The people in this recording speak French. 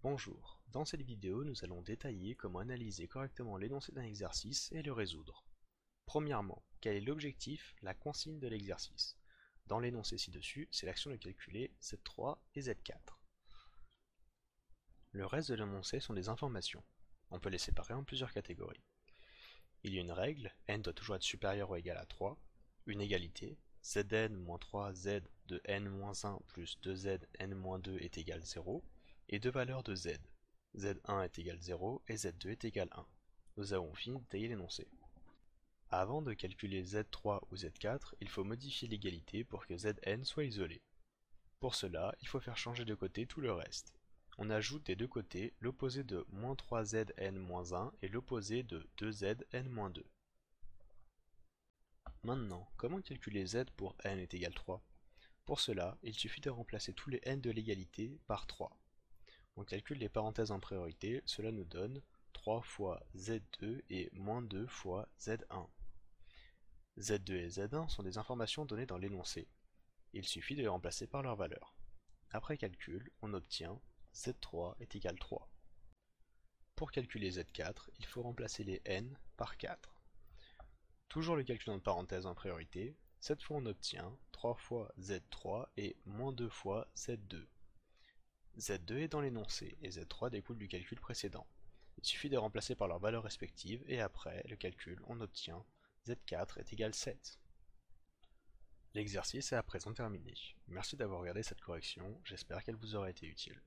Bonjour, dans cette vidéo nous allons détailler comment analyser correctement l'énoncé d'un exercice et le résoudre. Premièrement, quel est l'objectif, la consigne de l'exercice? Dans l'énoncé ci-dessus, c'est l'action de calculer Z3 et Z4. Le reste de l'énoncé sont des informations. On peut les séparer en plusieurs catégories. Il y a une règle, n doit toujours être supérieur ou égal à 3, une égalité, Zn-3z de n-1 plus 2z-n-2 est égal 0, et deux valeurs de z. Z1 est égal 0 et Z2 est égal 1. Nous avons fini de détailler l'énoncé. Avant de calculer Z3 ou Z4, il faut modifier l'égalité pour que Zn soit isolé. Pour cela, il faut faire changer de côté tout le reste. On ajoute des deux côtés l'opposé de -3zn-1 et l'opposé de 2zn-2. Maintenant, comment calculer z pour n est égal 3? Pour cela, il suffit de remplacer tous les n de l'égalité par 3. On calcule les parenthèses en priorité, cela nous donne 3 fois z2 et moins 2 fois z1. Z2 et Z1 sont des informations données dans l'énoncé. Il suffit de les remplacer par leur valeur. Après calcul, on obtient Z3 est égal 3. Pour calculer Z4, il faut remplacer les n par 4. Toujours le calcul en parenthèse en priorité, cette fois on obtient 3 fois Z3 et moins 2 fois Z2. Z2 est dans l'énoncé et Z3 découle du calcul précédent. Il suffit de remplacer par leurs valeurs respectives et après le calcul on obtient Z4 est égal 7. L'exercice est à présent terminé. Merci d'avoir regardé cette correction, j'espère qu'elle vous aura été utile.